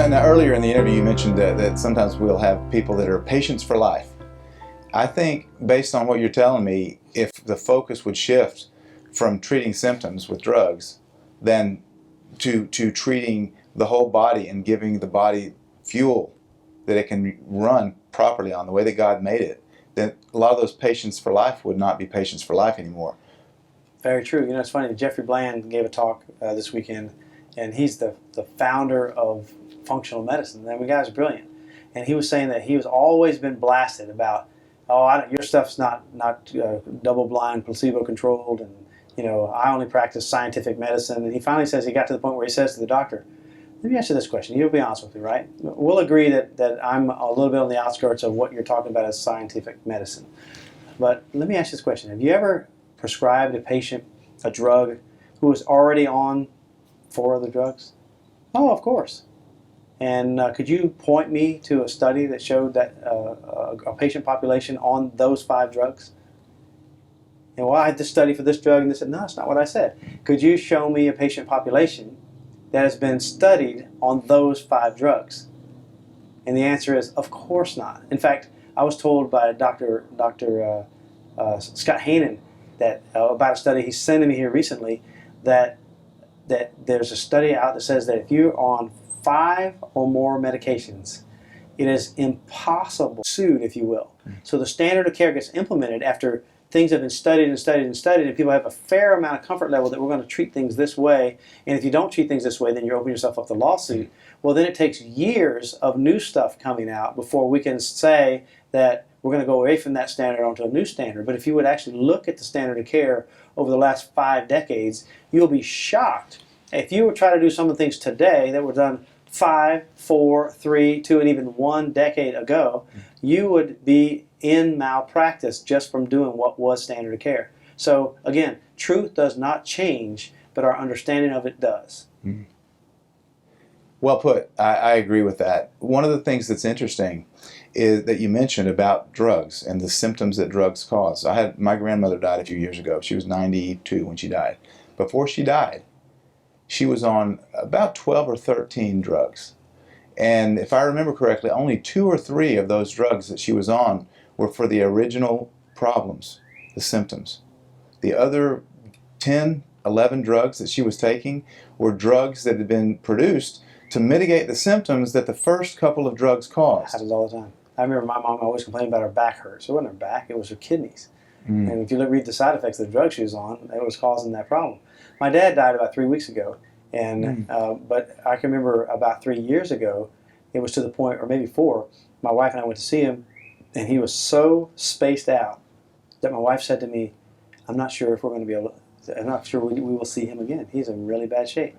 Now, earlier in the interview you mentioned that sometimes we'll have people that are patients for life. I think based on what you're telling me, if the focus would shift from treating symptoms with drugs then to treating the whole body and giving the body fuel that it can run properly on the way that God made it, then a lot of those patients for life would not be patients for life anymore. Very true. You know, it's funny, Jeffrey Bland gave a talk this weekend, and he's the founder of functional medicine. And the guy's brilliant. And he was saying that he has always been blasted about, oh, your stuff's not double-blind, placebo-controlled, and, you know, I only practice scientific medicine. And he finally says, he got to the point where he says to the doctor, let me ask you this question. You'll be honest with me, right? We'll agree that I'm a little bit on the outskirts of what you're talking about as scientific medicine. But let me ask you this question. Have you ever prescribed a patient a drug who was already on 4 other drugs? Oh, of course. And could you point me to a study that showed that a patient population on those 5 drugs? And well, I had this study for this drug, and they said, no, that's not what I said. Could you show me a patient population that has been studied on those 5 drugs? And the answer is, of course not. In fact, I was told by Dr. Scott Hainan that about a study he's sending me here recently that there's a study out that says that if you're on 5 or more medications, it is impossible to suit, if you will. So the standard of care gets implemented after things have been studied and studied and studied, and people have a fair amount of comfort level that we're going to treat things this way, and if you don't treat things this way, then you're opening yourself up to lawsuit. Well, then it takes years of new stuff coming out before we can say that we're going to go away from that standard onto a new standard. But if you would actually look at the standard of care over the last 5 decades, you'll be shocked. If you would try to do some of the things today that were done 5, 4, 3, 2, and even 1 decade ago, you would be in malpractice just from doing what was standard of care. So again, truth does not change, but our understanding of it does. Mm-hmm. Well put. I agree with that. One of the things that's interesting is that you mentioned about drugs and the symptoms that drugs cause. My grandmother died a few years ago. She was 92 when she died. Before she died, she was on about 12 or 13 drugs. And if I remember correctly, only 2 or 3 of those drugs that she was on were for the original problems, the symptoms. The other 10, 11 drugs that she was taking were drugs that had been produced to mitigate the symptoms that the first couple of drugs caused. I had it all the time. I remember my mom always complained about her back hurts. It wasn't her back, it was her kidneys. And if you read the side effects of the drug she was on, it was causing that problem. My dad died about 3 weeks ago, and but I can remember about 3 years ago, it was to the point, or maybe 4, my wife and I went to see him, and he was so spaced out that my wife said to me, I'm not sure if we're going to be able to, I'm not sure we will see him again. He's in really bad shape.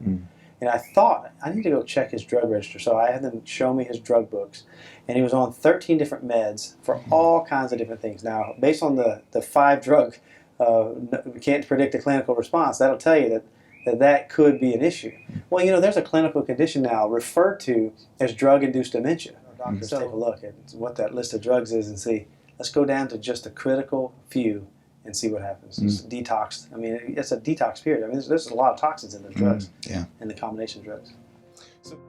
And I thought, I need to go check his drug register. So I had them show me his drug books. And he was on 13 different meds for all kinds of different things. Now, based on the 5 drug, we can't predict a clinical response. That'll tell you that could be an issue. Well, you know, there's a clinical condition now referred to as drug-induced dementia. Doctors take a look at what that list of drugs is and see, let's go down to just a critical few and see what happens. Just detox. I mean, it's a detox period. I mean, there's a lot of toxins in the drugs and the combination of drugs. So